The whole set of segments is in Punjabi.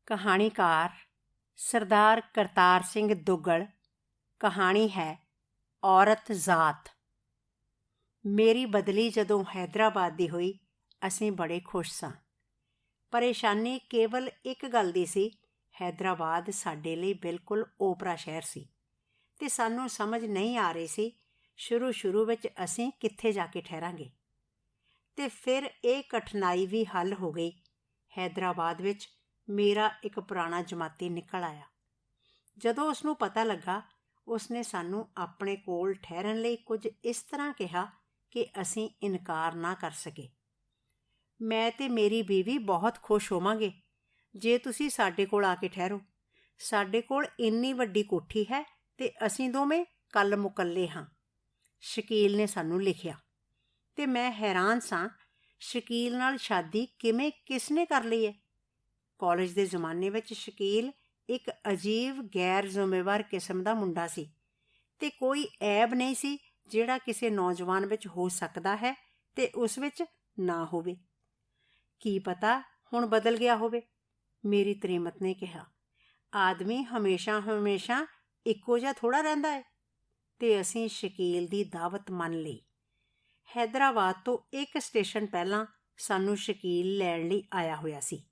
ਕਹਾਣੀਕਾਰ ਸਰਦਾਰ ਕਰਤਾਰ ਸਿੰਘ ਦੁੱਗਲ। ਕਹਾਣੀ ਹੈ ਔਰਤ ਜ਼ਾਤ। ਮੇਰੀ ਬਦਲੀ ਜਦੋਂ ਹੈਦਰਾਬਾਦ ਦੀ ਹੋਈ, ਅਸੀਂ ਬੜੇ ਖੁਸ਼ ਸਾਂ। ਪਰੇਸ਼ਾਨੀ ਕੇਵਲ ਇੱਕ ਗੱਲ ਦੀ ਸੀ, ਹੈਦਰਾਬਾਦ ਸਾਡੇ ਲਈ ਬਿਲਕੁਲ ਓਪਰਾ ਸ਼ਹਿਰ ਸੀ ਅਤੇ ਸਾਨੂੰ ਸਮਝ ਨਹੀਂ ਆ ਰਹੀ ਸੀ ਸ਼ੁਰੂ ਵਿੱਚ ਅਸੀਂ ਕਿੱਥੇ ਜਾ ਕੇ ਠਹਿਰਾਂਗੇ। ਅਤੇ ਫਿਰ ਇਹ ਕਠਿਨਾਈ ਵੀ ਹੱਲ ਹੋ ਗਈ। ਹੈਦਰਾਬਾਦ ਵਿੱਚ ਮੇਰਾ ਇੱਕ ਪੁਰਾਣਾ ਜਮਾਤੀ ਨਿਕਲ ਆਇਆ। ਜਦੋਂ ਉਸਨੂੰ ਪਤਾ ਲੱਗਾ, ਉਸਨੇ ਸਾਨੂੰ ਆਪਣੇ ਕੋਲ ਠਹਿਰਨ ਲਈ ਕੁਝ ਇਸ ਤਰ੍ਹਾਂ ਕਿਹਾ ਕਿ ਅਸੀਂ ਇਨਕਾਰ ਨਾ ਕਰ ਸਕੇ। ਮੈਂ ਅਤੇ ਮੇਰੀ ਬੀਵੀ ਬਹੁਤ ਖੁਸ਼ ਹੋਵਾਂਗੇ ਜੇ ਤੁਸੀਂ ਸਾਡੇ ਕੋਲ ਆ ਕੇ ਠਹਿਰੋ। ਸਾਡੇ ਕੋਲ ਇੰਨੀ ਵੱਡੀ ਕੋਠੀ ਹੈ ਅਤੇ ਅਸੀਂ ਦੋਵੇਂ ਕੱਲ ਮੁਕੱਲੇ ਹਾਂ। ਸ਼ਕੀਲ ਨੇ ਸਾਨੂੰ ਲਿਖਿਆ ਅਤੇ ਮੈਂ ਹੈਰਾਨ ਸਾਂ, ਸ਼ਕੀਲ ਨਾਲ ਸ਼ਾਦੀ ਕਿਸ ਨੇ ਕਰ ਲਈ ਹੈ। ਕਾਲਜ ਦੇ ਜ਼ਮਾਨੇ ਵਿੱਚ ਸ਼ਕੀਲ ਇੱਕ ਅਜੀਬ ਗੈਰ ਜ਼ਿੰਮੇਵਾਰ ਕਿਸਮ ਦਾ ਮੁੰਡਾ ਸੀ ਅਤੇ ਕੋਈ ਐਬ ਨਹੀਂ ਸੀ ਜਿਹੜਾ ਕਿਸੇ ਨੌਜਵਾਨ ਵਿੱਚ ਹੋ ਸਕਦਾ ਹੈ ਅਤੇ ਉਸ ਵਿੱਚ ਨਾ ਹੋਵੇ। ਕੀ ਪਤਾ ਹੁਣ ਬਦਲ ਗਿਆ ਹੋਵੇ, ਮੇਰੀ ਤ੍ਰੀਮਤ ਨੇ ਕਿਹਾ। ਆਦਮੀ ਹਮੇਸ਼ਾ ਇੱਕੋ ਜਿਹਾ ਥੋੜ੍ਹਾ ਰਹਿੰਦਾ ਹੈ। ਅਤੇ ਅਸੀਂ ਸ਼ਕੀਲ ਦੀ ਦਾਵਤ ਮੰਨ ਲਈ। ਹੈਦਰਾਬਾਦ ਤੋਂ ਇੱਕ ਸਟੇਸ਼ਨ ਪਹਿਲਾਂ ਸਾਨੂੰ ਸ਼ਕੀਲ ਲੈਣ ਲਈ ਆਇਆ ਹੋਇਆ ਸੀ।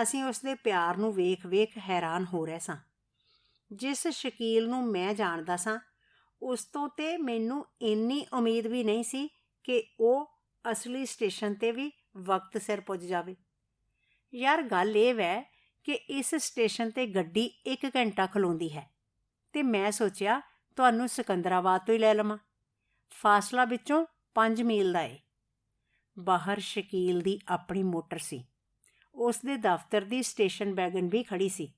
ਅਸੀਂ ਉਸਦੇ ਪਿਆਰ ਨੂੰ ਵੇਖ ਹੈਰਾਨ ਹੋ ਰਹੇ ਸਾਂ। ਜਿਸ ਸ਼ਕੀਲ ਨੂੰ ਮੈਂ ਜਾਣਦਾ ਸਾਂ, ਉਸ ਤੋਂ ਤੇ ਮੈਨੂੰ ਇੰਨੀ ਉਮੀਦ ਵੀ ਨਹੀਂ ਸੀ ਕਿ ਉਹ ਅਸਲੀ ਸਟੇਸ਼ਨ 'ਤੇ ਵੀ ਵਕਤ ਸਿਰ ਪੁੱਜ ਜਾਵੇ। ਯਾਰ, ਗੱਲ ਇਹ ਵੈ ਕਿ ਇਸ ਸਟੇਸ਼ਨ 'ਤੇ ਗੱਡੀ 1 ਘੰਟਾ ਖਲੋਂਦੀ ਹੈ ਅਤੇ ਮੈਂ ਸੋਚਿਆ ਤੁਹਾਨੂੰ ਸਿਕੰਦਰਾਬਾਦ ਤੋਂ ਹੀ ਲੈ ਲਵਾਂ। ਫਾਸਲਾ ਵਿੱਚੋਂ 5 ਮੀਲ ਦਾ ਏ। ਬਾਹਰ ਸ਼ਕੀਲ ਦੀ ਆਪਣੀ ਮੋਟਰ ਸੀ। ਉਸ ਦੇ ਦਫ਼ਤਰ ਦੀ ਸਟੇਸ਼ਨ ਵੈਗਨ ਵੀ ਖੜ੍ਹੀ ਸੀ।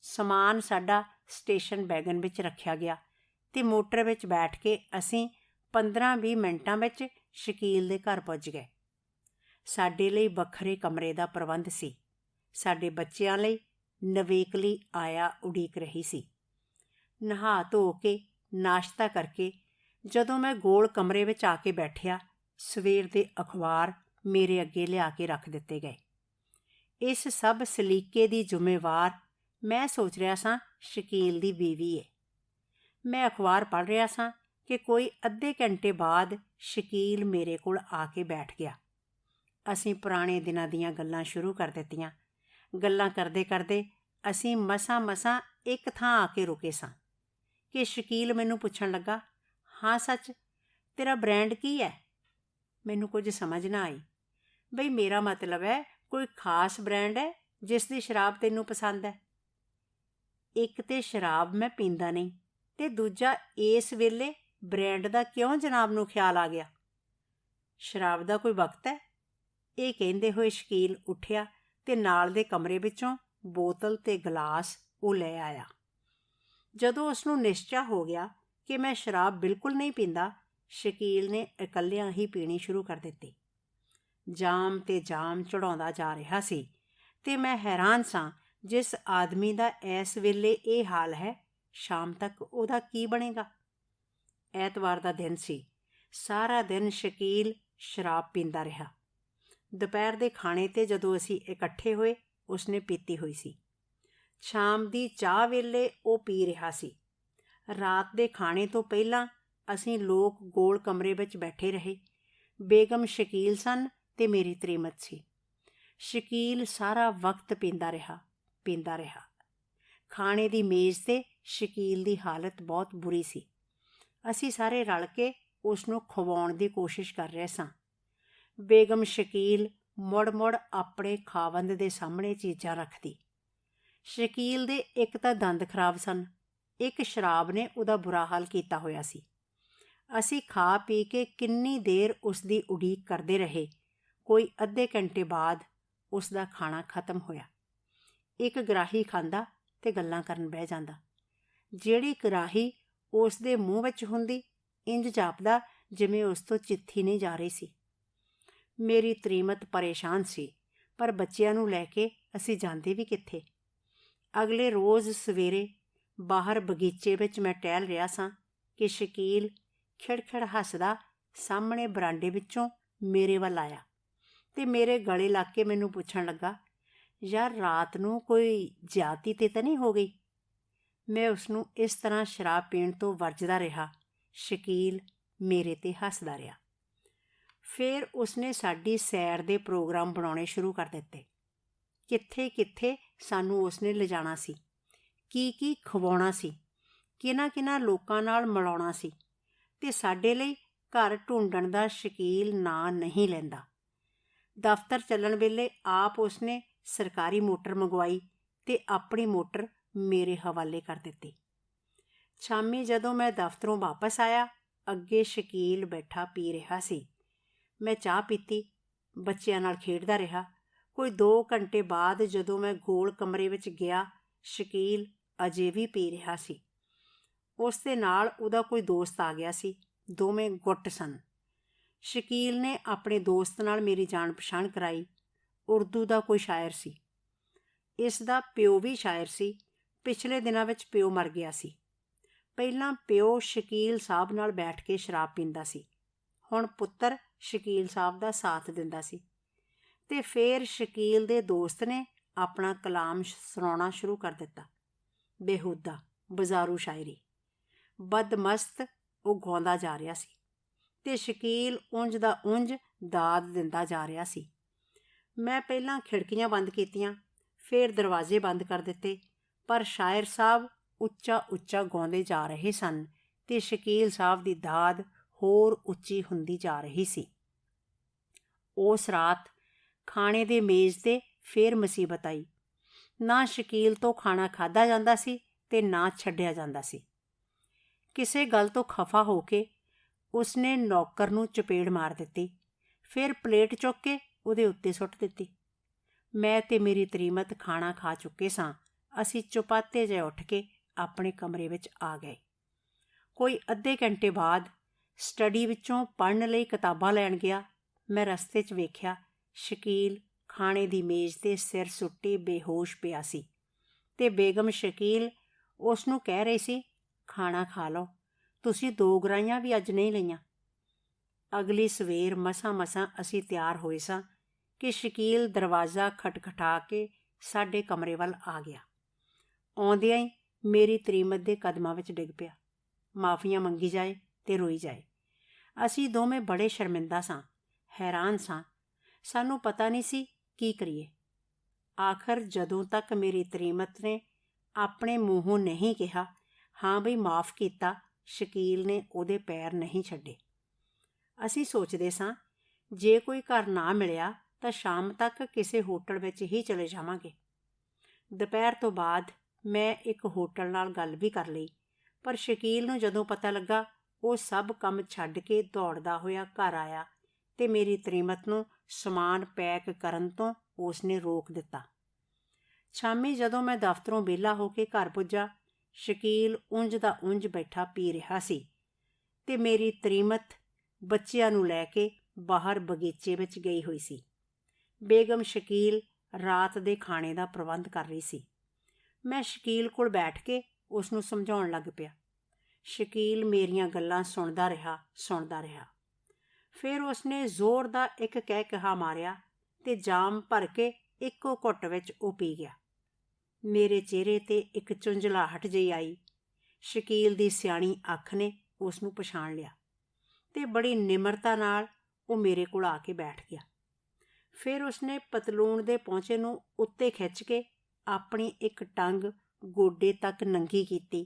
ਸਮਾਨ ਸਾਡਾ ਸਟੇਸ਼ਨ ਵੈਗਨ ਵਿੱਚ ਰੱਖਿਆ ਗਿਆ ਅਤੇ ਮੋਟਰ ਵਿੱਚ ਬੈਠ ਕੇ ਅਸੀਂ 15-20 ਮਿੰਟਾਂ ਵਿੱਚ ਸ਼ਕੀਲ ਦੇ ਘਰ ਪੁੱਜ ਗਏ। ਸਾਡੇ ਲਈ ਵੱਖਰੇ ਕਮਰੇ ਦਾ ਪ੍ਰਬੰਧ ਸੀ। ਸਾਡੇ ਬੱਚਿਆਂ ਲਈ ਨਵੇਕਲੀ ਆਇਆ ਉਡੀਕ ਰਹੀ ਸੀ। ਨਹਾ ਧੋ ਕੇ ਨਾਸ਼ਤਾ ਕਰਕੇ ਜਦੋਂ ਮੈਂ ਗੋਲ ਕਮਰੇ ਵਿੱਚ ਆ ਕੇ ਬੈਠਿਆ, ਸਵੇਰ ਦੇ ਅਖਬਾਰ ਮੇਰੇ ਅੱਗੇ ਲਿਆ ਕੇ ਰੱਖ ਦਿੱਤੇ ਗਏ। ਇਸ ਸਭ ਸਲੀਕੇ ਦੀ ਜ਼ਿੰਮੇਵਾਰ ਮੈਂ ਸੋਚ ਰਿਹਾ ਸਾਂ ਸ਼ਕੀਲ ਦੀ ਬੀਵੀ ਏ। ਮੈਂ ਅਖਬਾਰ ਪੜ੍ਹ ਰਿਹਾ ਸਾਂ ਕਿ ਕੋਈ ਅੱਧੇ ਘੰਟੇ ਬਾਅਦ ਸ਼ਕੀਲ ਮੇਰੇ ਕੋਲ ਆ ਕੇ ਬੈਠ ਗਿਆ। ਅਸੀਂ ਪੁਰਾਣੇ ਦਿਨਾਂ ਦੀਆਂ ਗੱਲਾਂ ਸ਼ੁਰੂ ਕਰ ਦਿੱਤੀਆਂ। ਗੱਲਾਂ ਕਰਦੇ ਅਸੀਂ ਮਸਾਂ ਇੱਕ ਥਾਂ ਆ ਕੇ ਰੁਕੇ ਸਾਂ ਕਿ ਸ਼ਕੀਲ ਮੈਨੂੰ ਪੁੱਛਣ ਲੱਗਾ, ਹਾਂ ਸੱਚ, ਤੇਰਾ ਬ੍ਰਾਂਡ ਕੀ ਹੈ? ਮੈਨੂੰ ਕੁਝ ਸਮਝ ਨਾ ਆਈ। ਬਈ, ਮੇਰਾ ਮਤਲਬ ਹੈ ਕੋਈ ਖਾਸ ਬ੍ਰਾਂਡ ਹੈ ਜਿਸ ਦੀ ਸ਼ਰਾਬ ਤੈਨੂੰ ਪਸੰਦ ਹੈ? ਇੱਕ ਤੇ ਸ਼ਰਾਬ ਮੈਂ ਪੀਂਦਾ ਨਹੀਂ ਅਤੇ ਦੂਜਾ ਇਸ ਵੇਲੇ ਬ੍ਰਾਂਡ ਦਾ ਕਿਉਂ ਜਨਾਬ ਨੂੰ ਖਿਆਲ ਆ ਗਿਆ? ਸ਼ਰਾਬ ਦਾ ਕੋਈ ਵਕਤ ਹੈ? ਇਹ ਕਹਿੰਦੇ ਹੋਏ ਸ਼ਕੀਲ ਉੱਠਿਆ ਅਤੇ ਨਾਲ ਦੇ ਕਮਰੇ ਵਿੱਚੋਂ ਬੋਤਲ ਅਤੇ ਗਲਾਸ ਉਹ ਲੈ ਆਇਆ। ਜਦੋਂ ਉਸਨੂੰ ਨਿਸ਼ਚਾ ਹੋ ਗਿਆ ਕਿ ਮੈਂ ਸ਼ਰਾਬ ਬਿਲਕੁਲ ਨਹੀਂ ਪੀਂਦਾ, ਸ਼ਕੀਲ ਨੇ ਇਕੱਲਿਆਂ ਹੀ ਪੀਣੀ ਸ਼ੁਰੂ ਕਰ ਦਿੱਤੀ। ਜਾਮ ਤੇ ਜਾਮ ਚੜ੍ਹਾਉਂਦਾ ਜਾ ਰਿਹਾ ਸੀ ਅਤੇ ਮੈਂ ਹੈਰਾਨ ਸਾਂ, ਜਿਸ ਆਦਮੀ ਦਾ ਇਸ ਵੇਲੇ ਇਹ ਹਾਲ ਹੈ, ਸ਼ਾਮ ਤੱਕ ਉਹਦਾ ਕੀ ਬਣੇਗਾ? ਐਤਵਾਰ ਦਾ ਦਿਨ ਸੀ। ਸਾਰਾ ਦਿਨ ਸ਼ਕੀਲ ਸ਼ਰਾਬ ਪੀਂਦਾ ਰਿਹਾ। ਦੁਪਹਿਰ ਦੇ ਖਾਣੇ 'ਤੇ ਜਦੋਂ ਅਸੀਂ ਇਕੱਠੇ ਹੋਏ, ਉਸਨੇ ਪੀਤੀ ਹੋਈ ਸੀ। ਸ਼ਾਮ ਦੀ ਚਾਹ ਵੇਲੇ ਉਹ ਪੀ ਰਿਹਾ ਸੀ। ਰਾਤ ਦੇ ਖਾਣੇ ਤੋਂ ਪਹਿਲਾਂ ਅਸੀਂ ਲੋਕ ਗੋਲ ਕਮਰੇ ਵਿੱਚ ਬੈਠੇ ਰਹੇ। ਬੇਗਮ ਸ਼ਕੀਲ ਸਨ ਅਤੇ ਮੇਰੀ ਤ੍ਰੀਮਤ ਸੀ। ਸ਼ਕੀਲ ਸਾਰਾ ਵਕਤ ਪੀਂਦਾ ਰਿਹਾ। ਖਾਣੇ ਦੀ ਮੇਜ਼ 'ਤੇ ਸ਼ਕੀਲ ਦੀ ਹਾਲਤ ਬਹੁਤ ਬੁਰੀ ਸੀ। ਅਸੀਂ ਸਾਰੇ ਰਲ ਕੇ ਉਸ ਨੂੰ ਖਵਾਉਣ ਦੀ ਕੋਸ਼ਿਸ਼ ਕਰ ਰਹੇ ਸਾਂ। ਬੇਗਮ ਸ਼ਕੀਲ ਮੁੜ ਆਪਣੇ ਖਾਵੰਦ ਦੇ ਸਾਹਮਣੇ ਚੀਜ਼ਾਂ ਰੱਖਦੀ। ਸ਼ਕੀਲ ਦੇ ਇੱਕ ਤਾਂ ਦੰਦ ਖਰਾਬ ਸਨ, ਇੱਕ ਸ਼ਰਾਬ ਨੇ ਉਹਦਾ ਬੁਰਾ ਹਾਲ ਕੀਤਾ ਹੋਇਆ ਸੀ। ਅਸੀਂ ਖਾ ਪੀ ਕੇ ਕਿੰਨੀ ਦੇਰ ਉਸ ਦੀ ਉਡੀਕ ਕਰਦੇ ਰਹੇ। ਕੋਈ ਅੱਧੇ ਘੰਟੇ ਬਾਅਦ ਉਸ ਦਾ ਖਾਣਾ ਖਤਮ ਹੋਇਆ। ਇੱਕ ਗਰਾਹੀ ਖਾਂਦਾ ਅਤੇ ਗੱਲਾਂ ਕਰਨ ਬਹਿ ਜਾਂਦਾ। ਜਿਹੜੀ ਗਰਾਹੀ ਉਸ ਦੇ ਮੂੰਹ ਵਿੱਚ ਹੁੰਦੀ, ਇੰਜ ਜਾਪਦਾ ਜਿਵੇਂ ਉਸ ਤੋਂ ਚਿੱਥੀ ਨਹੀਂ ਜਾ ਰਹੀ ਸੀ। ਮੇਰੀ ਤ੍ਰੀਮਤ ਪਰੇਸ਼ਾਨ ਸੀ, ਪਰ ਬੱਚਿਆਂ ਨੂੰ ਲੈ ਕੇ ਅਸੀਂ ਜਾਂਦੇ ਵੀ ਕਿੱਥੇ? ਅਗਲੇ ਰੋਜ਼ ਸਵੇਰੇ ਬਾਹਰ ਬਗੀਚੇ ਵਿੱਚ ਮੈਂ ਟਹਿਲ ਰਿਹਾ ਸਾਂ ਕਿ ਸ਼ਕੀਲ ਖਿੜਖਿੜ ਹੱਸਦਾ ਸਾਹਮਣੇ ਬਰਾਂਡੇ ਵਿੱਚੋਂ ਮੇਰੇ ਵੱਲ ਆਇਆ ਅਤੇ ਮੇਰੇ ਗਲੇ ਲੱਗ ਕੇ ਮੈਨੂੰ ਪੁੱਛਣ ਲੱਗਾ, ਯਾਰ ਰਾਤ ਨੂੰ ਕੋਈ ਜ਼ਿਆਦਤੀ ਤੇ ਤਾਂ ਨਹੀਂ ਹੋ ਗਈ। ਮੈਂ ਉਸਨੂੰ ਇਸ ਤਰ੍ਹਾਂ ਸ਼ਰਾਬ ਪੀਣ ਤੋਂ ਵਰਜਦਾ ਰਿਹਾ। ਸ਼ਕੀਲ ਮੇਰੇ 'ਤੇ ਹੱਸਦਾ ਰਿਹਾ। ਫਿਰ ਉਸਨੇ ਸਾਡੀ ਸੈਰ ਦੇ ਪ੍ਰੋਗਰਾਮ ਬਣਾਉਣੇ ਸ਼ੁਰੂ ਕਰ ਦਿੱਤੇ। ਕਿੱਥੇ ਕਿੱਥੇ ਸਾਨੂੰ ਉਸਨੇ ਲਿਜਾਣਾ ਸੀ, ਕੀ ਖਵਾਉਣਾ ਸੀ, ਕਿਹਨਾਂ ਲੋਕਾਂ ਨਾਲ ਮਿਲਾਉਣਾ ਸੀ, ਤੇ ਸਾਡੇ ਲਈ ਘਰ ਢੂੰਡਣ ਦਾ ਸ਼ਕੀਲ ਨਾਂ ਨਹੀਂ ਲੈਂਦਾ। ਦਫ਼ਤਰ ਚੱਲਣ ਵੇਲੇ ਆਪ ਉਸਨੇ ਸਰਕਾਰੀ ਮੋਟਰ ਮੰਗਵਾਈ ਤੇ ਆਪਣੀ ਮੋਟਰ ਮੇਰੇ ਹਵਾਲੇ ਕਰ ਦਿੱਤੀ। ਸ਼ਾਮੀ ਜਦੋਂ ਮੈਂ ਦਫ਼ਤਰੋਂ ਵਾਪਸ ਆਇਆ, ਅੱਗੇ ਸ਼ਕੀਲ ਬੈਠਾ ਪੀ ਰਿਹਾ ਸੀ। ਮੈਂ ਚਾਹ ਪੀਤੀ, ਬੱਚਿਆਂ ਨਾਲ ਖੇਡਦਾ ਰਿਹਾ। ਕੋਈ 2 ਘੰਟੇ ਬਾਅਦ ਜਦੋਂ ਮੈਂ ਗੋਲ ਕਮਰੇ ਵਿੱਚ ਗਿਆ, ਸ਼ਕੀਲ ਅਜੇ ਵੀ ਪੀ ਰਿਹਾ ਸੀ। ਉਸ ਦੇ ਨਾਲ ਉਹਦਾ ਕੋਈ ਦੋਸਤ ਆ ਗਿਆ ਸੀ। ਦੋਵੇਂ ਗੁੱਟ ਸਨ। ਸ਼ਕੀਲ ਨੇ ਆਪਣੇ ਦੋਸਤ ਨਾਲ ਮੇਰੀ ਜਾਣ ਪਛਾਣ ਕਰਾਈ। ਉਰਦੂ ਦਾ ਕੋਈ ਸ਼ਾਇਰ ਸੀ। ਇਸ ਦਾ ਪਿਓ ਵੀ ਸ਼ਾਇਰ ਸੀ। ਪਿਛਲੇ ਦਿਨਾਂ ਵਿੱਚ ਪਿਓ ਮਰ ਗਿਆ ਸੀ। ਪਹਿਲਾਂ ਪਿਓ ਸ਼ਕੀਲ ਸਾਹਿਬ ਨਾਲ ਬੈਠ ਕੇ ਸ਼ਰਾਬ ਪੀਂਦਾ ਸੀ। ਹੁਣ ਪੁੱਤਰ ਸ਼ਕੀਲ ਸਾਹਿਬ ਦਾ ਸਾਥ ਦਿੰਦਾ ਸੀ। ਤੇ ਫਿਰ ਸ਼ਕੀਲ ਦੇ ਦੋਸਤ ਨੇ ਆਪਣਾ ਕਲਾਮ ਸੁਣਾਉਣਾ ਸ਼ੁਰੂ ਕਰ ਦਿੱਤਾ। ਬੇਹੂਦਾ ਬਜ਼ਾਰੂ ਸ਼ਾਇਰੀ। ਬਦਮਸਤ ਉਹ ਗਾਉਂਦਾ ਜਾ ਰਿਹਾ ਸੀ ਤੇ ਸ਼ਕੀਲ ਉਂਝ ਦਾ ਉਂਝ ਦਾਦ ਦਿੰਦਾ ਜਾ ਰਿਹਾ ਸੀ। ਮੈਂ ਪਹਿਲਾਂ ਖਿੜਕੀਆਂ ਬੰਦ ਕੀਤੀਆਂ, ਫਿਰ ਦਰਵਾਜ਼ੇ ਬੰਦ ਕਰ ਦਿੱਤੇ, ਪਰ ਸ਼ਾਇਰ ਸਾਹਿਬ ਉੱਚਾ ਉੱਚਾ ਗਾਉਂਦੇ ਜਾ ਰਹੇ ਸਨ ਤੇ ਸ਼ਕੀਲ ਸਾਹਿਬ ਦੀ ਦਾਦ ਹੋਰ ਉੱਚੀ ਹੁੰਦੀ ਜਾ ਰਹੀ ਸੀ। ਉਸ ਰਾਤ ਖਾਣੇ ਦੇ ਮੇਜ਼ 'ਤੇ ਫਿਰ ਮੁਸੀਬਤ ਆਈ। ਨਾ ਸ਼ਕੀਲ ਤੋਂ ਖਾਣਾ ਖਾਧਾ ਜਾਂਦਾ ਸੀ ਤੇ ਨਾ ਛੱਡਿਆ ਜਾਂਦਾ ਸੀ। ਕਿਸੇ ਗੱਲ ਤੋਂ ਖਫਾ ਹੋ ਕੇ ਉਸਨੇ ਨੌਕਰ ਨੂੰ ਚਪੇੜ ਮਾਰ ਦਿੱਤੀ, ਫਿਰ ਪਲੇਟ ਚੁੱਕ ਕੇ ਉਹਦੇ ਉੱਤੇ ਸੁੱਟ ਦਿੱਤੀ। ਮੈਂ ਤੇ ਮੇਰੀ ਤਰੀਮਤ ਖਾਣਾ ਖਾ ਚੁੱਕੇ ਸਾਂ। ਅਸੀਂ ਚੁਪਾਤੇ ਜਿਹੇ ਉੱਠ ਕੇ ਆਪਣੇ ਕਮਰੇ ਵਿੱਚ ਆ ਗਏ। ਕੋਈ ਅੱਧੇ ਘੰਟੇ ਬਾਅਦ ਸਟੱਡੀ ਵਿੱਚੋਂ ਪੜ੍ਹਨ ਲਈ ਕਿਤਾਬਾਂ ਲੈਣ ਗਿਆ। ਮੈਂ ਰਸਤੇ 'ਚ ਵੇਖਿਆ ਸ਼ਕੀਲ ਖਾਣੇ ਦੀ ਮੇਜ਼ 'ਤੇ ਸਿਰ ਸੁੱਟੀ ਬੇਹੋਸ਼ ਪਿਆ ਸੀ ਤੇ ਬੇਗਮ ਸ਼ਕੀਲ ਉਸ ਨੂੰ ਕਹਿ ਰਹੀ ਸੀ, ਖਾਣਾ ਖਾ ਲਓ, ਤੁਸੀਂ 2 ਗਰਾਈਆਂ ਵੀ ਅੱਜ ਨਹੀਂ ਲਈਆਂ। ਅਗਲੀ ਸਵੇਰ ਮਸਾਂ ਅਸੀਂ ਤਿਆਰ ਹੋਏ ਸਾਂ ਕਿ ਸ਼ਕੀਲ ਦਰਵਾਜ਼ਾ ਖਟਖਟਾ ਕੇ ਸਾਡੇ ਕਮਰੇ ਵੱਲ ਆ ਗਿਆ। ਆਉਂਦਿਆਂ ਹੀ ਮੇਰੀ ਤਰੀਮਤ ਦੇ ਕਦਮਾਂ ਵਿੱਚ ਡਿੱਗ ਪਿਆ। ਮਾਫੀਆਂ ਮੰਗੀ ਜਾਏ ਤੇ ਰੋਈ ਜਾਏ। ਅਸੀਂ ਦੋਵੇਂ ਬੜੇ ਸ਼ਰਮਿੰਦਾ ਸਾਂ, ਹੈਰਾਨ ਸਾਂ। ਸਾਨੂੰ ਪਤਾ ਨਹੀਂ ਸੀ ਕੀ ਕਰੀਏ। ਆਖਰ ਜਦੋਂ ਤੱਕ ਮੇਰੀ ਤਰੀਮਤ ਨੇ ਆਪਣੇ ਮੂੰਹੋਂ ਨਹੀਂ ਕਿਹਾ, ਹਾਂ ਬਈ ਮਾਫ ਕੀਤਾ, ਸ਼ਕੀਲ ਨੇ ਉਹਦੇ ਪੈਰ ਨਹੀਂ ਛੱਡੇ। ਅਸੀਂ ਸੋਚਦੇ ਸਾਂ ਜੇ ਕੋਈ ਘਰ ਨਾ ਮਿਲਿਆ ਤਾਂ ਸ਼ਾਮ ਤੱਕ ਕਿਸੇ ਹੋਟਲ ਵਿੱਚ ਹੀ ਚਲੇ ਜਾਵਾਂਗੇ। ਦੁਪਹਿਰ ਤੋਂ ਬਾਅਦ ਮੈਂ ਇੱਕ ਹੋਟਲ ਨਾਲ ਗੱਲ ਵੀ ਕਰ ਲਈ, ਪਰ ਸ਼ਕੀਲ ਨੂੰ ਜਦੋਂ ਪਤਾ ਲੱਗਾ, ਉਹ ਸਭ ਕੰਮ ਛੱਡ ਕੇ ਦੌੜਦਾ ਹੋਇਆ ਘਰ ਆਇਆ ਤੇ ਮੇਰੀ ਤਰੀਮਤ ਨੂੰ ਸਮਾਨ ਪੈਕ ਕਰਨ ਤੋਂ ਉਸਨੇ ਰੋਕ ਦਿੱਤਾ। ਸ਼ਾਮੀ ਜਦੋਂ ਮੈਂ ਦਫ਼ਤਰੋਂ ਵਿਹਲਾ ਹੋ ਕੇ ਘਰ ਪੁੱਜਾ, ਸ਼ਕੀਲ ਉਂਝ ਦਾ ਉਂਝ ਬੈਠਾ ਪੀ ਰਿਹਾ ਸੀ ਤੇ ਮੇਰੀ ਤਰੀਮਤ ਬੱਚਿਆਂ ਨੂੰ ਲੈ ਕੇ ਬਾਹਰ ਬਗੀਚੇ ਵਿੱਚ ਗਈ ਹੋਈ ਸੀ। ਬੇਗਮ ਸ਼ਕੀਲ ਰਾਤ ਦੇ ਖਾਣੇ ਦਾ ਪ੍ਰਬੰਧ ਕਰ ਰਹੀ ਸੀ। ਮੈਂ ਸ਼ਕੀਲ ਕੋਲ ਬੈਠ ਕੇ ਉਸ ਨੂੰ ਸਮਝਾਉਣ ਲੱਗ ਪਿਆ। ਸ਼ਕੀਲ ਮੇਰੀਆਂ ਗੱਲਾਂ ਸੁਣਦਾ ਰਿਹਾ। ਫਿਰ ਉਸਨੇ ਜ਼ੋਰ ਦਾ ਇੱਕ ਕਹਿ ਮਾਰਿਆ ਤੇ ਜਾਮ ਭਰ ਕੇ ਇੱਕੋ ਘੁੱਟ ਵਿੱਚ ਉਹ ਪੀ ਗਿਆ। ਮੇਰੇ ਚਿਹਰੇ 'ਤੇ ਇੱਕ ਝੁੰਝਲਾਹਟ ਜਿਹੀ ਆਈ। ਸ਼ਕੀਲ ਦੀ ਸਿਆਣੀ ਅੱਖ ਨੇ ਉਸ ਨੂੰ ਪਛਾਣ ਲਿਆ ਤੇ ਬੜੀ ਨਿਮਰਤਾ ਨਾਲ ਉਹ ਮੇਰੇ ਕੋਲ ਆ ਕੇ ਬੈਠ ਗਿਆ। ਫਿਰ ਉਸਨੇ ਪਤਲੂਨ ਦੇ ਪਹੁੰਚੇ ਨੂੰ ਉੱਤੇ ਖਿੱਚ ਕੇ ਆਪਣੀ ਇੱਕ ਟੰਗ ਗੋਡੇ ਤੱਕ ਨੰਗੀ ਕੀਤੀ,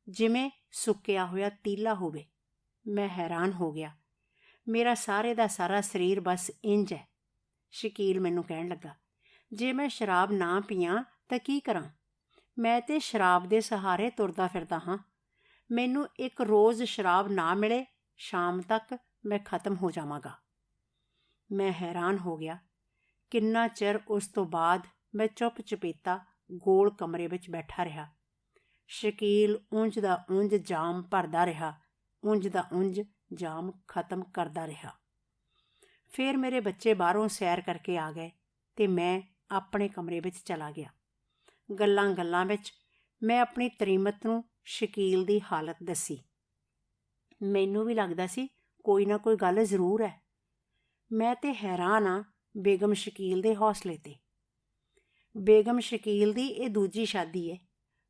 ਜਿਵੇਂ ਸੁੱਕਿਆ ਹੋਇਆ ਤੀਲਾ ਹੋਵੇ। ਮੈਂ ਹੈਰਾਨ ਹੋ ਗਿਆ। ਮੇਰਾ ਸਾਰੇ ਦਾ ਸਾਰਾ ਸਰੀਰ ਬਸ ਇੰਝ ਹੈ। ਸ਼ਕੀਲ ਮੈਨੂੰ ਕਹਿਣ ਲੱਗਾ, ਜੇ ਮੈਂ ਸ਼ਰਾਬ ਨਾ ਪੀਆਂ ਤਾਂ ਕੀ ਕਰਾਂ? ਮੈਂ ਤੇ ਸ਼ਰਾਬ ਦੇ ਸਹਾਰੇ ਤੁਰਦਾ ਫਿਰਦਾ ਹਾਂ। ਮੈਨੂੰ ਇੱਕ ਰੋਜ਼ ਸ਼ਰਾਬ ਨਾ ਮਿਲੇ, ਸ਼ਾਮ ਤੱਕ ਮੈਂ ਖਤਮ ਹੋ ਜਾਵਾਂਗਾ। ਮੈਂ ਹੈਰਾਨ ਹੋ ਗਿਆ। ਕਿੰਨਾ ਚਿਰ ਉਸ ਤੋਂ ਬਾਅਦ ਮੈਂ ਚੁੱਪ ਚਪੀਤਾ ਗੋਲ ਕਮਰੇ ਵਿੱਚ ਬੈਠਾ ਰਿਹਾ। ਸ਼ਕੀਲ ਉਂਝ ਦਾ ਉਂਝ ਜਾਮ ਭਰਦਾ ਰਿਹਾ, ਉਂਝ ਦਾ ਉਂਝ ਜਾਮ ਖਤਮ ਕਰਦਾ ਰਿਹਾ। ਫਿਰ ਮੇਰੇ ਬੱਚੇ ਬਾਹਰੋਂ ਸੈਰ ਕਰਕੇ ਆ ਗਏ ਤੇ ਮੈਂ ਆਪਣੇ ਕਮਰੇ ਵਿੱਚ ਚਲਾ ਗਿਆ। ਗੱਲਾਂ ਵਿੱਚ ਮੈਂ ਆਪਣੀ ਤਰੀਮਤ ਨੂੰ ਸ਼ਕੀਲ ਦੀ ਹਾਲਤ ਦੱਸੀ। ਮੈਨੂੰ ਵੀ ਲੱਗਦਾ ਸੀ ਕੋਈ ਨਾ ਕੋਈ ਗੱਲ ਜ਼ਰੂਰ ਹੈ। ਮੈਂ ਤੇ ਹੈਰਾਨ ਹਾਂ ਬੇਗਮ ਸ਼ਕੀਲ ਦੇ ਹੌਸਲੇ 'ਤੇ। ਬੇਗਮ ਸ਼ਕੀਲ ਦੀ ਇਹ ਦੂਜੀ ਸ਼ਾਦੀ ਹੈ।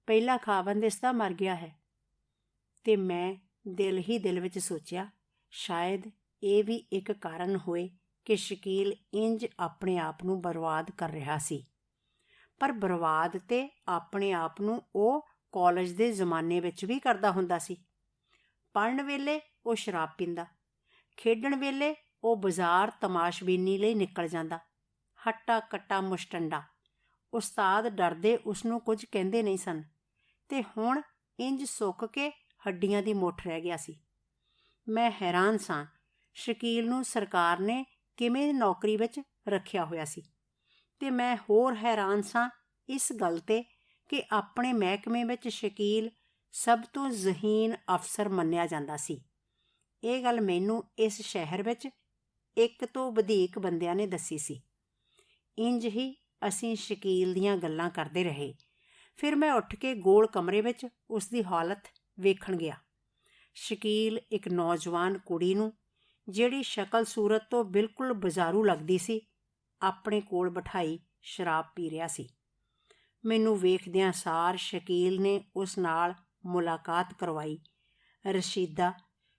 ਪਹਿਲਾ ਖਾਵੰਦ ਇਸ ਦਾ ਮਰ ਗਿਆ ਹੈ। ਤੇ ਮੈਂ ਦਿਲ ਹੀ ਦਿਲ ਵਿੱਚ ਸੋਚਿਆ, ਸ਼ਾਇਦ ਇਹ ਵੀ ਇੱਕ ਕਾਰਨ ਹੋਏ ਕਿ ਸ਼ਕੀਲ ਇੰਜ ਆਪਣੇ ਆਪ ਨੂੰ ਬਰਬਾਦ ਕਰ ਰਿਹਾ ਸੀ। ਪਰ ਬਰਬਾਦ ਤੇ ਆਪਣੇ ਆਪ ਨੂੰ ਉਹ ਕਾਲਜ ਦੇ ਜ਼ਮਾਨੇ ਵਿੱਚ ਵੀ ਕਰਦਾ ਹੁੰਦਾ ਸੀ। ਪੜ੍ਹਨ ਵੇਲੇ ਉਹ ਸ਼ਰਾਬ ਪੀਂਦਾ, ਖੇਡਣ ਵੇਲੇ ਉਹ ਬਾਜ਼ਾਰ ਤਮਾਸ਼ਬੀਨੀ ਲਈ ਨਿਕਲ ਜਾਂਦਾ। ਹੱਟਾ ਕੱਟਾ ਮੁਸ਼ਟੰਡਾ। ਉਸਤਾਦ ਡਰਦੇ ਉਸਨੂੰ ਕੁਝ ਕਹਿੰਦੇ ਨਹੀਂ ਸਨ ਤੇ ਹੁਣ ਇੰਜ ਸੁੱਕ ਕੇ ਹੱਡੀਆਂ ਦੀ ਮੁੱਠ ਰਹਿ ਗਿਆ ਸੀ। ਮੈਂ ਹੈਰਾਨ ਸਾਂ ਸ਼ਕੀਲ ਨੂੰ ਸਰਕਾਰ ਨੇ ਕਿਵੇਂ ਨੌਕਰੀ ਵਿੱਚ ਰੱਖਿਆ ਹੋਇਆ ਸੀ ਤੇ ਮੈਂ ਹੋਰ ਹੈਰਾਨ ਸਾਂ ਇਸ ਗੱਲ 'ਤੇ ਕਿ ਆਪਣੇ ਮਹਿਕਮੇ ਵਿੱਚ ਸ਼ਕੀਲ ਸਭ ਤੋਂ ਜ਼ਹੀਨ ਅਫਸਰ ਮੰਨਿਆ ਜਾਂਦਾ ਸੀ। ਇਹ ਗੱਲ ਮੈਨੂੰ ਇਸ ਸ਼ਹਿਰ ਵਿੱਚ ਇੱਕ ਤੋਂ ਵਧੇਕ ਬੰਦਿਆਂ ਨੇ ਦੱਸੀ ਸੀ। ਇੰਜ ਹੀ ਅਸੀਂ ਸ਼ਕੀਲ ਦੀਆਂ ਗੱਲਾਂ ਕਰਦੇ ਰਹੇ। ਫਿਰ ਮੈਂ ਉੱਠ ਕੇ ਗੋਲ ਕਮਰੇ ਵਿੱਚ ਉਸ ਦੀ ਹਾਲਤ ਵੇਖਣ ਗਿਆ। ਸ਼ਕੀਲ ਇੱਕ ਨੌਜਵਾਨ ਕੁੜੀ ਨੂੰ, ਜਿਹੜੀ ਸ਼ਕਲ ਸੂਰਤ ਤੋਂ ਬਿਲਕੁਲ ਬਾਜ਼ਾਰੂ ਲੱਗਦੀ ਸੀ, ਆਪਣੇ ਕੋਲ ਬਿਠਾਈ ਸ਼ਰਾਬ ਪੀ ਰਿਹਾ ਸੀ। ਮੈਨੂੰ ਵੇਖਦਿਆਂ ਸਾਰ ਸ਼ਕੀਲ ਨੇ ਉਸ ਨਾਲ ਮੁਲਾਕਾਤ ਕਰਵਾਈ। ਰਸ਼ੀਦਾ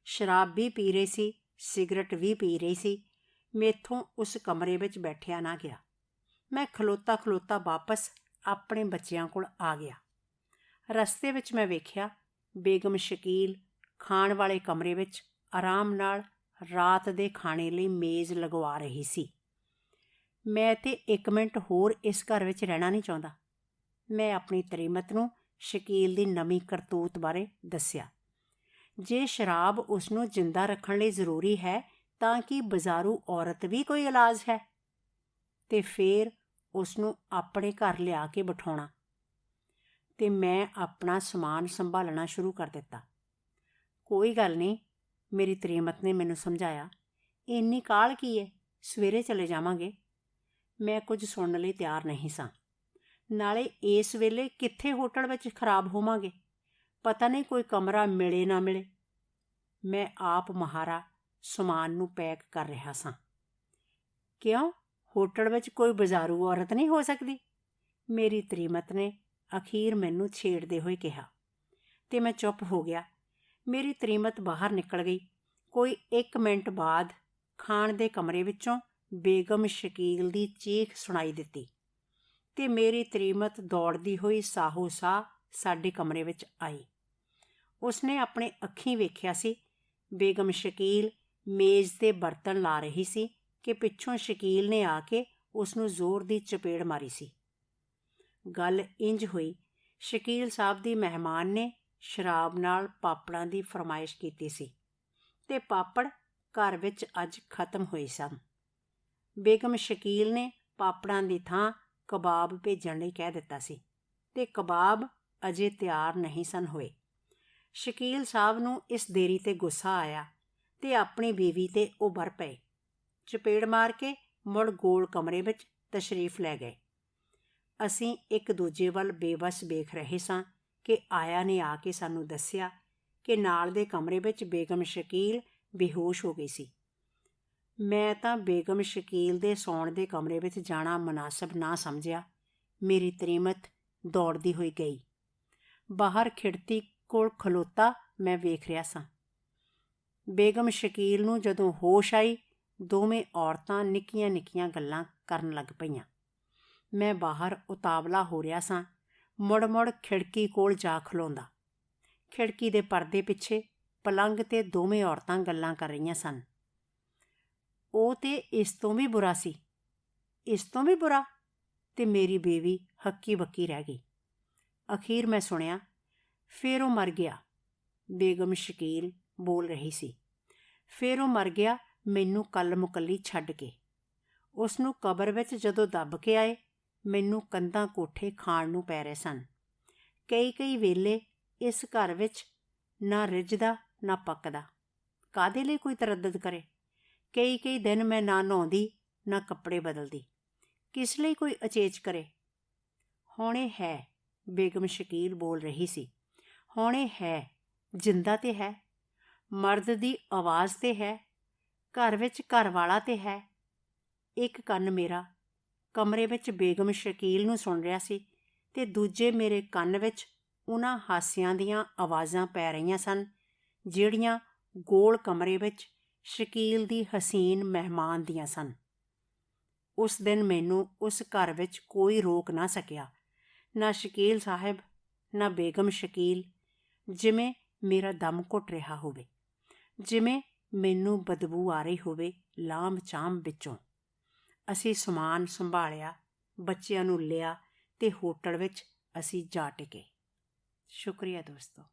ਸ਼ਰਾਬ ਵੀ ਪੀ ਰਹੀ ਸੀ, ਸਿਗਰਟ ਵੀ ਪੀ ਰਹੀ ਸੀ। ਮੈਥੋਂ ਉਸ ਕਮਰੇ ਵਿੱਚ ਬੈਠਿਆ ਨਾ ਗਿਆ। ਮੈਂ ਖਲੋਤਾ ਖਲੋਤਾ ਵਾਪਸ ਆਪਣੇ ਬੱਚਿਆਂ ਕੋਲ ਆ ਗਿਆ। ਰਸਤੇ ਵਿੱਚ ਮੈਂ ਵੇਖਿਆ ਬੇਗਮ ਸ਼ਕੀਲ ਖਾਣ ਵਾਲੇ ਕਮਰੇ ਵਿੱਚ ਆਰਾਮ ਨਾਲ ਰਾਤ ਦੇ ਖਾਣੇ ਲਈ ਮੇਜ਼ ਲਗਵਾ ਰਹੀ ਸੀ। ਮੈਂ ਤੇ 1 ਮਿੰਟ ਹੋਰ ਇਸ ਘਰ ਵਿੱਚ ਰਹਿਣਾ ਨਹੀਂ ਚਾਹੁੰਦਾ। ਮੈਂ ਆਪਣੀ ਤਰੀਮਤ ਨੂੰ ਸ਼ਕੀਲ ਦੀ ਨਵੀਂ ਕਰਤੂਤ ਬਾਰੇ ਦੱਸਿਆ। ਜੇ ਸ਼ਰਾਬ ਉਸ ਨੂੰ ਜਿੰਦਾ ਰੱਖਣ ਲਈ ਜ਼ਰੂਰੀ ਹੈ ਤਾਂ ਕੀ ਬਾਜ਼ਾਰੂ ਔਰਤ ਵੀ ਕੋਈ ਇਲਾਜ ਹੈ? ਤੇ ਫਿਰ ਉਸ ਨੂੰ ਆਪਣੇ ਘਰ ਲਿਆ ਕੇ ਬਿਠਾਉਣਾ। ਤੇ ਮੈਂ ਆਪਣਾ ਸਮਾਨ ਸੰਭਾਲਣਾ ਸ਼ੁਰੂ ਕਰ ਦਿੱਤਾ। ਕੋਈ ਗੱਲ ਨਹੀਂ, ਮੇਰੀ ਤਰੀਮਤ ਨੇ ਮੈਨੂੰ ਸਮਝਾਇਆ। ਇੰਨੀ ਕਾਹਲ ਕੀ ਹੈ, ਸਵੇਰੇ ਚਲੇ ਜਾਵਾਂਗੇ। ਮੈਂ ਕੁਝ ਸੁਣਨ ਲਈ ਤਿਆਰ ਨਹੀਂ ਸਾਂ। ਨਾਲੇ ਇਸ ਵੇਲੇ ਕਿੱਥੇ ਹੋਟਲ ਵਿੱਚ ਖਰਾਬ ਹੋਵਾਂਗੇ, ਪਤਾ ਨਹੀਂ ਕੋਈ ਕਮਰਾ ਮਿਲੇ ਨਾ ਮਿਲੇ। ਮੈਂ ਆਪ ਮਹਾਰਾ ਸਮਾਨ ਨੂੰ ਪੈਕ ਕਰ ਰਿਹਾ ਸਾਂ। ਕਿਉਂ, ਹੋਟਲ ਵਿੱਚ ਕੋਈ ਬਾਜ਼ਾਰੂ ਔਰਤ ਨਹੀਂ ਹੋ ਸਕਦੀ? ਮੇਰੀ ਤਰੀਮਤ ਨੇ ਅਖੀਰ ਮੈਨੂੰ ਛੇੜਦੇ ਹੋਏ ਕਿਹਾ ਤੇ ਮੈਂ ਚੁੱਪ ਹੋ ਗਿਆ। ਮੇਰੀ ਤਰੀਮਤ ਬਾਹਰ ਨਿਕਲ ਗਈ। ਕੋਈ 1 ਮਿੰਟ ਬਾਅਦ ਖਾਣ ਦੇ ਕਮਰੇ ਵਿੱਚੋਂ ਬੇਗਮ ਸ਼ਕੀਲ ਦੀ ਚੀਖ ਸੁਣਾਈ ਦਿੱਤੀ ਤੇ ਮੇਰੀ ਤਰੀਮਤ ਦੌੜਦੀ ਹੋਈ ਸਾਹੋ ਸਾਹ ਸਾਡੇ ਕਮਰੇ ਵਿੱਚ ਆਈ। ਉਸਨੇ ਆਪਣੇ ਅੱਖੀਂ ਵੇਖਿਆ ਸੀ ਬੇਗਮ ਸ਼ਕੀਲ ਮੇਜ਼ 'ਤੇ ਬਰਤਨ ਲਾ ਰਹੀ ਸੀ ਕਿ ਪਿੱਛੋਂ ਸ਼ਕੀਲ ਨੇ ਆ ਕੇ ਉਸ ਨੂੰ ਜ਼ੋਰ ਦੀ ਚਪੇੜ ਮਾਰੀ ਸੀ। ਗੱਲ ਇੰਜ ਹੋਈ, ਸ਼ਕੀਲ ਸਾਹਿਬ ਦੀ ਮਹਿਮਾਨ ਨੇ ਸ਼ਰਾਬ ਨਾਲ ਪਾਪੜਾਂ ਦੀ ਫਰਮਾਇਸ਼ ਕੀਤੀ ਸੀ ਤੇ ਪਾਪੜ ਘਰ ਵਿੱਚ ਅੱਜ ਖਤਮ ਹੋਏ ਸਨ। ਬੇਗਮ ਸ਼ਕੀਲ ਨੇ ਪਾਪੜਾਂ ਦੀ ਥਾਂ ਕਬਾਬ ਭੇਜਣ ਲਈ ਕਹਿ ਦਿੱਤਾ ਸੀ ਤੇ ਕਬਾਬ ਅਜੇ ਤਿਆਰ ਨਹੀਂ ਸਨ ਹੋਏ। ਸ਼ਕੀਲ ਸਾਹਿਬ ਨੂੰ ਇਸ ਦੇਰੀ 'ਤੇ ਗੁੱਸਾ ਆਇਆ ਤੇ ਆਪਣੀ ਬੀਵੀ 'ਤੇ ਉਭਰ ਪਏ। ਚਪੇੜ ਮਾਰ ਕੇ ਮੁੜ ਗੋਲ ਕਮਰੇ ਵਿੱਚ ਤਸ਼ਰੀਫ ਲੈ ਗਏ। ਅਸੀਂ ਇੱਕ ਦੂਜੇ ਵੱਲ ਬੇਵੱਸ ਵੇਖ ਰਹੇ ਸਾਂ ਕਿ ਆਇਆ ਨੇ ਆ ਕੇ ਸਾਨੂੰ ਦੱਸਿਆ ਕਿ ਨਾਲ ਦੇ ਕਮਰੇ ਵਿੱਚ ਬੇਗਮ ਸ਼ਕੀਲ ਬੇਹੋਸ਼ ਹੋ ਗਈ ਸੀ। ਮੈਂ ਤਾਂ ਬੇਗਮ ਸ਼ਕੀਲ ਦੇ ਸੌਣ ਦੇ ਕਮਰੇ ਵਿੱਚ ਜਾਣਾ ਮੁਨਾਸਬ ਨਾ ਸਮਝਿਆ। ਮੇਰੀ ਤਰੀਮਤ ਦੌੜਦੀ ਹੋਈ ਗਈ। ਬਾਹਰ ਖਿੜਕੀ ਕੋਲ ਖਲੋਤਾ ਮੈਂ ਵੇਖ ਰਿਹਾ ਸਾਂ। ਬੇਗਮ ਸ਼ਕੀਲ ਨੂੰ ਜਦੋਂ ਹੋਸ਼ ਆਈ, ਦੋਵੇਂ ਔਰਤਾਂ ਨਿੱਕੀਆਂ ਨਿੱਕੀਆਂ ਗੱਲਾਂ ਕਰਨ ਲੱਗ ਪਈਆਂ। ਮੈਂ ਬਾਹਰ ਉਤਾਵਲਾ ਹੋ ਰਿਹਾ ਸਾਂ, ਮੁੜ ਮੁੜ ਖਿੜਕੀ ਕੋਲ ਜਾ ਖਲੋਂਦਾ। ਖਿੜਕੀ ਦੇ ਪਰਦੇ ਪਿੱਛੇ ਪਲੰਘ 'ਤੇ ਦੋਵੇਂ ਔਰਤਾਂ ਗੱਲਾਂ ਕਰ ਰਹੀਆਂ ਸਨ। ਉਹ ਤੇ ਇਸ ਤੋਂ ਵੀ ਬੁਰਾ ਸੀ। ਇਸ ਤੋਂ ਵੀ ਬੁਰਾ? ਤੇ ਮੇਰੀ ਬੇਬੀ ਹੱਕੀ ਬੱਕੀ ਰਹਿ ਗਈ। ਅਖੀਰ ਮੈਂ ਸੁਣਿਆ, ਫਿਰ ਉਹ ਮਰ ਗਿਆ। ਬੇਗਮ ਸ਼ਕੀਲ ਬੋਲ ਰਹੀ ਸੀ। ਫਿਰ ਉਹ ਮਰ ਗਿਆ ਮੈਨੂੰ ਕੱਲ ਮੁਕੱਲੀ ਛੱਡ ਕੇ। ਉਸ ਨੂੰ ਕਬਰ ਵਿੱਚ ਜਦੋਂ ਦੱਬ ਕੇ ਆਏ, ਮੈਨੂੰ ਕੰਧਾਂ ਕੋਠੇ ਖਾਣ ਨੂੰ ਪੈ ਰਹੇ ਸਨ। ਕਈ ਵੇਲੇ ਇਸ ਘਰ ਵਿੱਚ ਨਾ ਰਿੱਝਦਾ ਨਾ ਪੱਕਦਾ। ਕਾਹਦੇ ਲਈ ਕੋਈ ਤਰੱਦਦ ਕਰੇ? ਕਈ ਦਿਨ ਮੈਂ ਨਾ ਨਹਾਉਂਦੀ ਨਾ ਕੱਪੜੇ ਬਦਲਦੀ। ਕਿਸ ਲਈ ਕੋਈ ਅਚੇਚ ਕਰੇ? ਹੁਣ ਇਹ ਹੈ, ਬੇਗਮ ਸ਼ਕੀਲ ਬੋਲ ਰਹੀ ਸੀ। ਹੁਣ ਇਹ ਹੈ, ਜਿੰਦਾ ਤੇ ਹੈ, ਮਰਦ ਦੀ ਆਵਾਜ਼ ਤੇ ਹੈ, ਘਰ ਵਿੱਚ ਘਰ ਵਾਲਾ ਤੇ ਹੈ। ਇੱਕ ਕੰਨ ਮੇਰਾ ਕਮਰੇ ਵਿੱਚ ਬੇਗਮ ਸ਼ਕੀਲ ਨੂੰ ਸੁਣ ਰਿਹਾ ਸੀ ਅਤੇ ਦੂਜੇ ਮੇਰੇ ਕੰਨ ਵਿੱਚ ਉਹਨਾਂ ਹਾਸਿਆਂ ਦੀਆਂ ਆਵਾਜ਼ਾਂ ਪੈ ਰਹੀਆਂ ਸਨ ਜਿਹੜੀਆਂ ਗੋਲ ਕਮਰੇ ਵਿੱਚ ਸ਼ਕੀਲ ਦੀ ਹਸੀਨ ਮਹਿਮਾਨ ਦੀਆਂ ਸਨ। ਉਸ ਦਿਨ ਮੈਨੂੰ ਉਸ ਘਰ ਵਿੱਚ ਕੋਈ ਰੋਕ ਨਾ ਸਕਿਆ, ਨਾ ਸ਼ਕੀਲ ਸਾਹਿਬ, ਨਾ ਬੇਗਮ ਸ਼ਕੀਲ। ਜਿਵੇਂ ਮੇਰਾ ਦਮ ਘੁੱਟ ਰਿਹਾ ਹੋਵੇ, ਜਿਵੇਂ ਮੈਨੂੰ ਬਦਬੂ ਆ ਰਹੀ ਹੋਵੇ ਲਾਂਭ ਚਾਂਭ ਵਿੱਚੋਂ। ਅਸੀਂ ਸਮਾਨ ਸੰਭਾਲਿਆ, ਬੱਚਿਆਂ ਨੂੰ ਲਿਆ ਅਤੇ ਹੋਟਲ ਵਿੱਚ ਅਸੀਂ ਜਾ ਟਿਕੇ। ਸ਼ੁਕਰੀਆ ਦੋਸਤੋ।